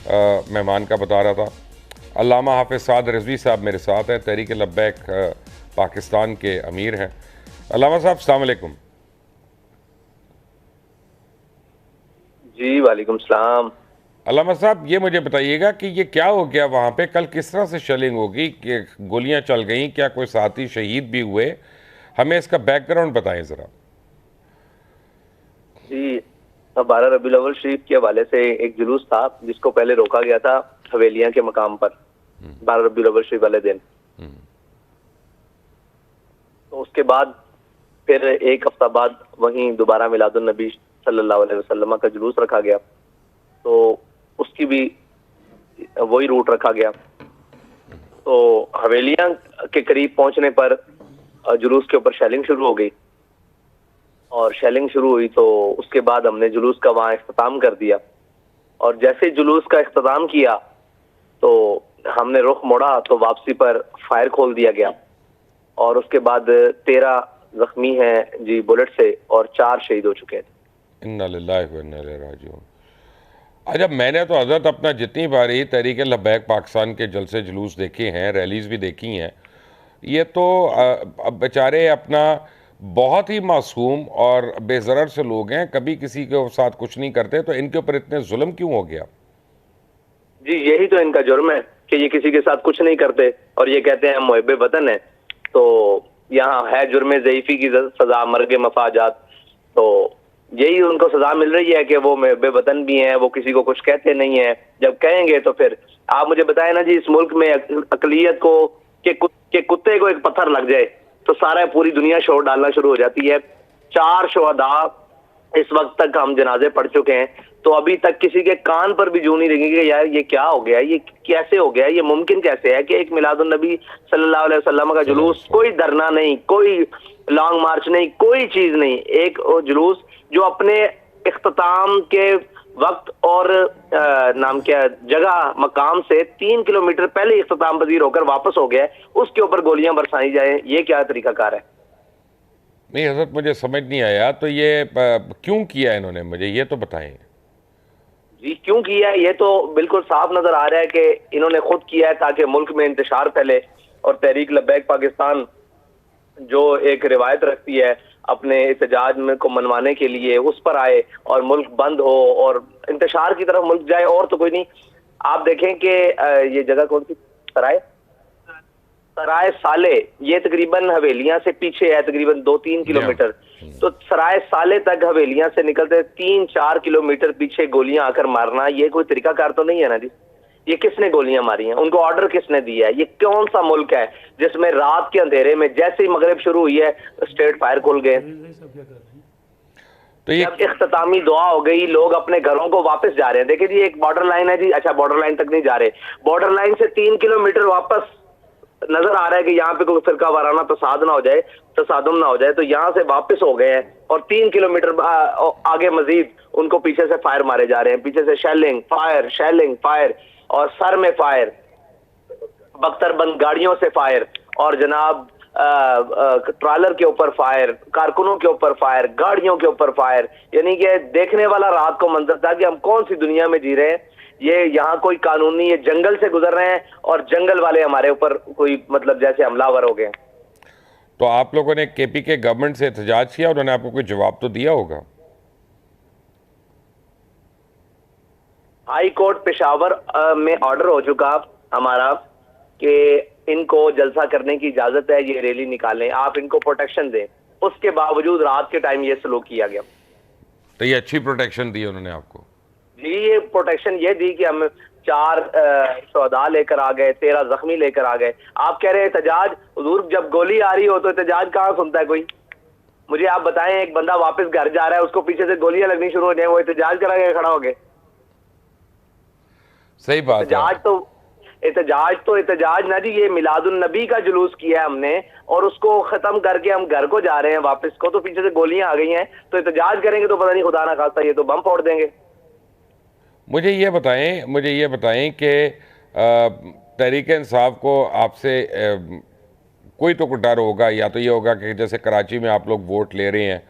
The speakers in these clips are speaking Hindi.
मेहमान का बता रहा था। अल्लामा हाफिज़ साद रिजवी साहब मेरे साथ हैं, तहरीक लब्बैक पाकिस्तान के अमीर हैं। अल्लामा साहब अस्सलाम वालेकुम। जी वालेकुम सलाम। अल्लामा साहब ये मुझे बताइएगा कि ये क्या हो गया वहाँ पे, कल किस तरह से शेलिंग होगी, कि गोलियाँ चल गई, क्या कोई साथी शहीद भी हुए? हमें इसका बैकग्राउंड बताएं ज़रा। जी, 12 रबीउल अव्वल शरीफ के हवाले से एक जुलूस था जिसको पहले रोका गया था हवेलियां के मकाम पर 12 रबीउल अव्वल शरीफ वाले दिन। तो उसके बाद फिर एक हफ्ता बाद वहीं दोबारा मिलादुन नबी सल्लल्लाहु अलैहि वसल्लम का जुलूस रखा गया, तो उसकी भी वही रूट रखा गया। तो हवेलियां के करीब पहुंचने पर जुलूस के ऊपर शेलिंग शुरू हो गई, और शेलिंग शुरू हुई तो उसके बाद हमने जुलूस का वहां इख्तिताम कर दिया। और जैसे जुलूस का इख्तिताम किया तो हमने रुख मोड़ा तो वापसी पर फायर खोल दिया गया, और उसके बाद 13 जख्मी हैं जी बुलेट से, और 4 शहीद हो चुके थे। इन्ना लिल्लाहि व इन्ना इलैहि राजिऊन। अच्छा, मैंने तो हज़रत अपना जितनी बारी तहरीक लब्बैक पाकिस्तान के जलसे जुलूस देखे हैं, रैलीज़ भी देखी हैं, ये तो अब बेचारे अपना बहुत ही मासूम और बेज़रर से लोग हैं, कभी किसी के साथ कुछ नहीं करते, तो इनके ऊपर इतने जुल्म क्यों हो गया? जी, यही तो इनका जुर्म है कि ये किसी के साथ कुछ नहीं करते और ये कहते हैं हम मुहिब्बे वतन है। तो यहाँ है जुर्म ज़ईफ़ी की सजा, मर्ग मफाजात। तो यही उनको सजा मिल रही है कि वो मुहिब्बे वतन भी हैं, वो किसी को कुछ कहते नहीं है। जब कहेंगे तो फिर आप मुझे बताएं ना जी, इस मुल्क में अकलियत को के कुत्ते को एक पत्थर लग जाए तो सारा पूरी दुनिया शोर डालना शुरू हो जाती है। 4 शुहदा इस वक्त तक हम जनाजे पढ़ चुके हैं, तो अभी तक किसी के कान पर भी जू नहीं लगी कि यार ये क्या हो गया, ये कैसे हो गया, ये मुमकिन कैसे है कि एक मिलादुन नबी सल्लल्लाहु अलैहि वसल्लम का जुलूस, कोई धरना नहीं, कोई लॉन्ग मार्च नहीं, कोई चीज नहीं, एक जुलूस जो अपने इख्तिताम के वक्त और नाम क्या जगह मकाम से 3 किलोमीटर पहले इख्तिताम पजीर होकर वापस हो गया, उसके ऊपर गोलियां बरसाई जाए, ये क्या तरीकाकार है? नहीं हज़रत, मुझे समझ नहीं आया, तो ये क्यों किया इन्होंने, मुझे ये तो बताएं। जी, क्यों किया है ये तो बिल्कुल साफ नजर आ रहा है कि इन्होंने खुद किया है ताकि मुल्क में इंतशार फैले, और तहरीक लब्बैक पाकिस्तान जो एक रिवायत रखती है अपने एहतजाज में को मनवाने के लिए, उस पर आए और मुल्क बंद हो और इंतशार की तरफ मुल्क जाए, और तो कोई नहीं। आप देखें कि ये जगह कौन सी, सराय सराय साले, ये तकरीबन हवेलियां से पीछे है, तकरीबन 2-3 किलोमीटर। तो सराय साले तक हवेलियां से निकलते 3-4 किलोमीटर पीछे गोलियां आकर मारना, ये कोई तरीकाकार तो नहीं है ना जी। ये किसने गोलियां मारी हैं, उनको ऑर्डर किसने दिया है? ये कौन सा मुल्क है जिसमें रात के अंधेरे में जैसे ही मगरिब शुरू हुई है स्ट्रेट फायर खुल गए? तो ये जब इख्तितामी दुआ हो गई, लोग अपने घरों को वापस जा रहे हैं। देखिए जी, एक बॉर्डर लाइन है जी, अच्छा बॉर्डर लाइन तक नहीं जा रहे, बॉर्डर लाइन से 3 किलोमीटर वापस नजर आ रहा है कि यहाँ पे कोई फिरका वाराना तसादुम ना हो जाए, तो यहाँ से वापस हो गए हैं, और 3 किलोमीटर आगे मजीद उनको पीछे से फायर मारे जा रहे हैं, पीछे से शेलिंग फायर, और सर में फायर, बख्तरबंद गाड़ियों से फायर, और जनाब ट्रॉलर के ऊपर फायर, कारकुनों के ऊपर फायर, गाड़ियों के ऊपर फायर। यानी कि देखने वाला रात को मंजर था कि हम कौन सी दुनिया में जी रहे हैं। ये यहाँ कोई कानून नहीं, ये जंगल से गुजर रहे हैं और जंगल वाले हमारे ऊपर कोई मतलब जैसे हमलावर हो गए। तो आप लोगों ने केपी के गवर्नमेंट से एहतजाज किया, उन्होंने आपको कोई जवाब तो दिया होगा? हाई कोर्ट पेशावर में ऑर्डर हो चुका हमारा कि इनको जलसा करने की इजाजत है, ये रैली निकालें, आप इनको प्रोटेक्शन दें। उसके बावजूद रात के टाइम ये सलूक किया गया। तो ये अच्छी प्रोटेक्शन दी उन्होंने आपको? जी, ये प्रोटेक्शन ये दी कि हम 4 शुहदा लेकर आ गए, 13 जख्मी लेकर आ गए। आप कह रहे हैं एहतजाज, हुजूर जब गोली आ रही हो तो एहतजाज कहाँ सुनता है कोई? मुझे आप बताएं, एक बंदा वापस घर जा रहा है, उसको पीछे से गोलियां लगनी शुरू हो जाए, वो एहतजाज करा के खड़ा हो गए? सही बात है। एहतजाज ना जी, ये मिलादुन नबी का जुलूस किया है हमने, और उसको खत्म करके हम घर को जा रहे हैं वापस को, तो पीछे से गोलियां आ गई हैं, तो एहतजाज करेंगे तो पता नहीं खुदा ना खास्ता ये तो बम फोड़ देंगे। मुझे ये बताएं कि तहरीक इंसाफ को आपसे कोई तो डर होगा, या तो ये होगा कि जैसे कराची में आप लोग वोट ले रहे हैं,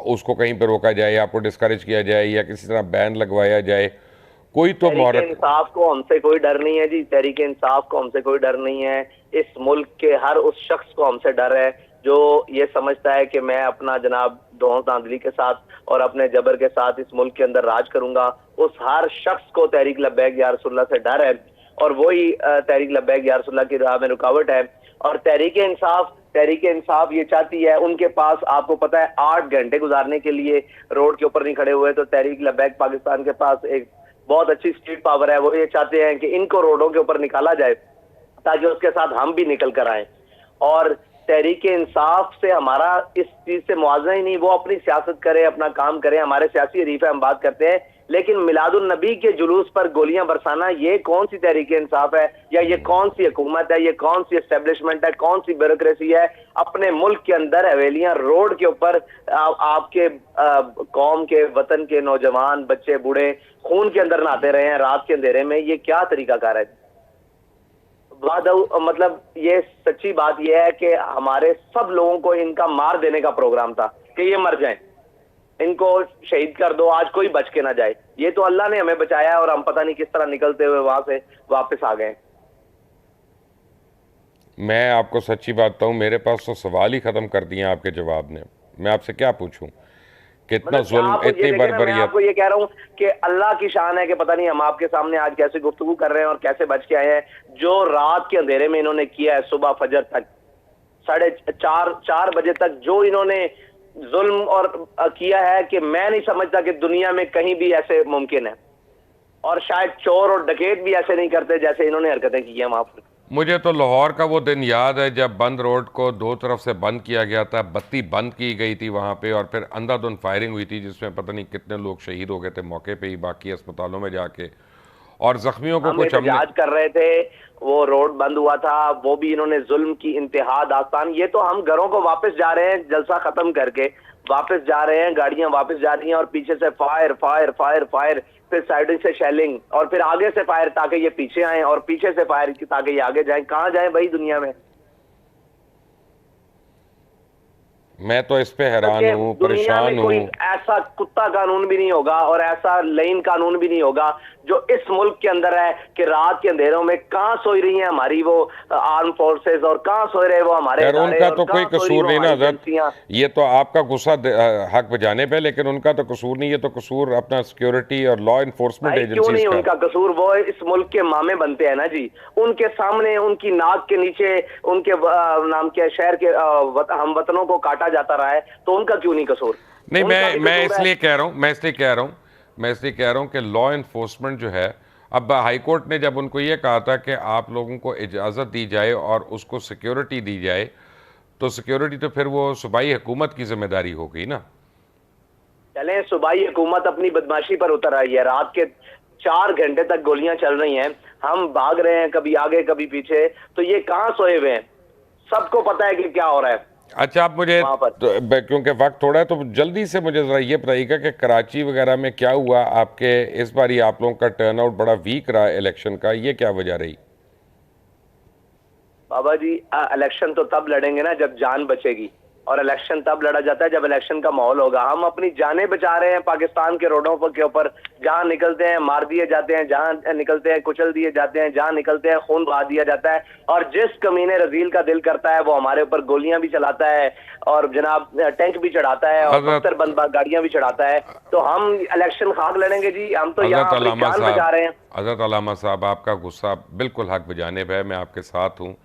उसको कहीं पर रोका जाए, आपको डिस्करेज किया जाए, या किसी तरह बैन लगवाया जाए, कोई तो तहरीक मोहरत। इंसाफ को हमसे कोई डर नहीं है जी, तहरीक इंसाफ को हमसे कोई डर नहीं है। इस मुल्क के हर उस शख्स को हमसे डर है जो ये समझता है कि मैं अपना जनाब धौंस धांधली के साथ और अपने जबर के साथ इस मुल्क के अंदर राज करूंगा। उस हर शख्स को तहरीक लब्बैक या रसूलुल्लाह से डर है, और वही तहरीक लब्बैक या रसूलुल्लाह की राह में रुकावट है। और तहरीक इंसाफ ये चाहती है, उनके पास आपको पता है 8 घंटे गुजारने के लिए रोड के ऊपर नहीं खड़े हुए। तो तहरीक लब्बैक पाकिस्तान के पास एक बहुत अच्छी स्ट्रीट पावर है। वो ये चाहते हैं कि इनको रोडों के ऊपर निकाला जाए ताकि उसके साथ हम भी निकल कर आए। और तहरीक इंसाफ से हमारा इस चीज से मुआवजा ही नहीं, वो अपनी सियासत करे, अपना काम करे। हमारे सियासी हरीफ है, हम बात करते हैं, लेकिन मिलादुन नबी के जुलूस पर गोलियां बरसाना ये कौन सी तहरीक इंसाफ है, या ये कौन सी हुकूमत है, ये कौन सी एस्टेब्लिशमेंट है, कौन सी ब्यूरोक्रेसी है। अपने मुल्क के अंदर हवेलियां रोड के ऊपर आपके कौम के वतन के नौजवान बच्चे बूढ़े खून के अंदर नहाते रहे हैं रात के अंधेरे में। ये क्या तरीकाकार है? मतलब ये सच्ची बात यह है कि हमारे सब लोगों को इनका मार देने का प्रोग्राम था कि ये मर जाएं, इनको शहीद कर दो, आज कोई बच के ना जाए। ये तो अल्लाह ने हमें बचाया है और हम पता नहीं किस तरह निकलते हुए वहां से वापस आ गए। मैं आपको सच्ची बात बताऊं, मेरे पास तो सवाल ही खत्म कर दिए आपके जवाब ने। मैं आपसे क्या पूछूं, कितना मतलब जुल्म, इतनी मैं बर्बरियत। आपको ये कह रहा हूँ कि अल्लाह की शान है कि पता नहीं हम आपके सामने आज कैसे गुफ्तगू कर रहे हैं और कैसे बच के आए हैं। जो रात के अंधेरे में इन्होंने किया है, सुबह फजर तक 4:30 बजे तक जो इन्होंने जुल्म और किया है कि मैं नहीं समझता कि दुनिया में कहीं भी ऐसे मुमकिन है। और शायद चोर और डकैत भी ऐसे नहीं करते जैसे इन्होंने हरकतें की हैं वहां पर। मुझे तो लाहौर का वो दिन याद है जब बंद रोड को दो तरफ से बंद किया गया था, बत्ती बंद की गई थी वहाँ पे, और फिर अंधाधुंध फायरिंग हुई थी जिसमें पता नहीं कितने लोग शहीद हो गए थे मौके पे ही, बाकी अस्पतालों में जाके, और जख्मियों को हम कुछ हमने। एहतजाज कर रहे थे, वो रोड बंद हुआ था, वो भी इन्होंने जुल्म की इंतहा दास्तान। ये तो हम घरों को वापस जा रहे हैं, जलसा खत्म करके वापस जा रहे हैं, गाड़ियां वापस जा रही हैं और पीछे से फायर फायर फायर फायर, फिर साइड से शेलिंग और फिर आगे से फायर ताकि ये पीछे आए और पीछे से फायर ताकि ये आगे जाएं। कहां जाएं भाई दुनिया में? मैं तो इस पे हैरान हूँ, परेशान कोई हूँ। ऐसा कुत्ता कानून भी नहीं होगा और ऐसा लेन कानून भी नहीं होगा जो इस मुल्क के अंदर है कि रात के अंधेरों में कहां सोई रही हैं हमारी वो आर्म फोर्सेस और कहां सोए रहे वो हमारे यार उनका तो कोई कसूर नहीं ना हज़रत, ये तो आपका गुस्सा हक बजाने पे, लेकिन उनका तो कसूर नहीं, ये तो कसूर अपना सिक्योरिटी और लॉ इन्फोर्समेंट क्यों नहीं एजेंसीज का। उनका कसूर? वो इस मुल्क के मामे बनते हैं ना जी, उनके सामने उनकी नाक के नीचे उनके नाम के शहर के हम वतनों को काटा जाता रहा है, तो उनका क्यों नहीं कसूर? नहीं, मैं इसलिए कह रहा हूँ कि लॉ इन्फोर्समेंट जो है, अब हाई कोर्ट ने जब उनको ये कहा था कि आप लोगों को इजाज़त दी जाए और उसको सिक्योरिटी दी जाए, तो सिक्योरिटी तो फिर वो सूबाई हुकूमत की जिम्मेदारी हो गई ना। चलें, सूबाई हुकूमत अपनी बदमाशी पर उतर आई है। रात के 4 घंटे तक गोलियां चल रही हैं, हम भाग रहे हैं कभी आगे कभी पीछे, तो ये कहां सोए हुए हैं? सबको पता है कि क्या हो रहा है। अच्छा, आप मुझे तो, क्योंकि वक्त थोड़ा है, तो जल्दी से मुझे ज़रा ये बताइएगा कि कराची वगैरह में क्या हुआ आपके इस बारी? आप लोगों का टर्नआउट बड़ा वीक रहा इलेक्शन का, ये क्या वजह रही? बाबा जी, इलेक्शन तो तब लड़ेंगे ना जब जान बचेगी, और इलेक्शन तब लड़ा जाता है जब इलेक्शन का माहौल होगा। हम अपनी जानें बचा रहे हैं पाकिस्तान के रोडों पर के ऊपर, जहां निकलते हैं मार दिए जाते हैं, जहां निकलते हैं कुचल दिए जाते हैं, जहां निकलते हैं खून बहा दिया जाता है, और जिस कमीने रजील का दिल करता है वो हमारे ऊपर गोलियां भी चलाता है और जनाब टैंक भी चढ़ाता है और बख्तर बंद गाड़ियां भी चढ़ाता है। तो हम इलेक्शन खाक लड़ेंगे जी, हम तो यहाँ अपनी जान बचा रहे हैं। हज़रत अल्लामा साहब, आपका गुस्सा बिल्कुल हक बजानिब है, मैं आपके साथ हूँ,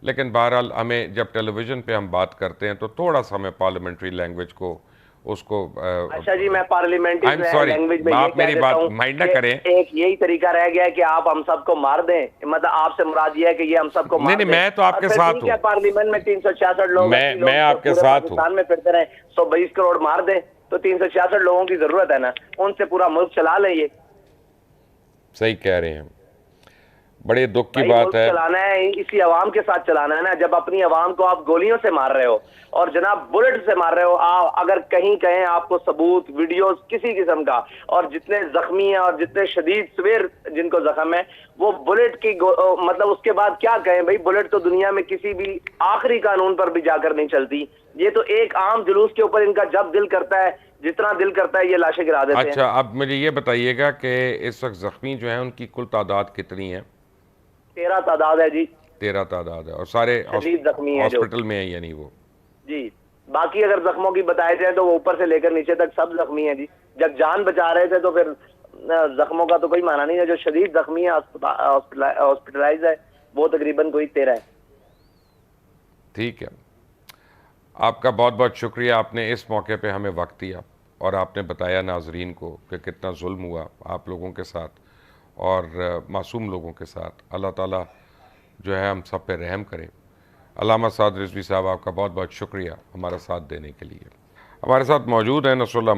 लेकिन बहरहाल हमें जब टेलीविज़न पे हम बात करते हैं तो थोड़ा सा हमें पार्लियामेंट्री लैंग्वेज को उसको अच्छा जी, मैं पार्लियामेंट्री लैंग्वेज में आप मेरी बात माइंड ना करें। एक यही तरीका रह गया है कि आप हम सबको मार दें, मतलब आपसे मुराद ये है कि ये हम सबको मार दें। मैं तो आपके साथ हूँ। पार्लियामेंट में 366 लोग, मैं आपके साथ हूँ। पाकिस्तान में फिरते रहे, 122 करोड़ मार दें तो 366 लोगों की जरूरत है ना, उनसे पूरा मुल्क चला लें। ये सही कह रहे हैं, बड़े दुख की बात है। चलाना है, इसी अवाम के साथ चलाना है ना। जब अपनी अवाम को आप गोलियों से मार रहे हो और जनाब बुलेट से मार रहे हो, अगर कहीं कहें आपको सबूत वीडियोस किसी किस्म का, और जितने जख्मी हैं और जितने शदीद सवेर जिनको जख्म है, वो बुलेट की मतलब उसके बाद क्या कहें भाई? बुलेट तो दुनिया में किसी भी आखिरी कानून पर भी जाकर नहीं चलती। ये तो एक आम जुलूस के ऊपर इनका जब दिल करता है, जितना दिल करता है ये लाशें गिरा देते हैं। अच्छा, अब मुझे ये बताइएगा कि इस वक्त जख्मी जो हैं उनकी कुल तादाद कितनी है? 13 तादाद है जी। 13 तादाद है और सारे शदीद जख्मी है जो। हॉस्पिटल में है यानी वो? जी, बाकी अगर जख्मों की बताए जाए तो वो ऊपर से लेकर नीचे तक सब जख्मी है जी। जब जान बचा रहे थे तो फिर जख्मों का तो कोई माना नहीं है। जो शदीद जख्मी है हॉस्पिटलाइज है वो तकरीबन कोई 13 है। ठीक है, आपका बहुत बहुत शुक्रिया, आपने इस मौके पे हमें वक्त दिया और आपने बताया नाजरीन को कि कितना जुल्म हुआ आप लोगों के साथ और मासूम लोगों के साथ। अल्लाह ताला जो है हम सब पे रहम करे। अल्लामा साद रिजवी साहब, आपका बहुत बहुत शुक्रिया हमारा साथ देने के लिए। हमारे साथ मौजूद हैं नसरुल्लाह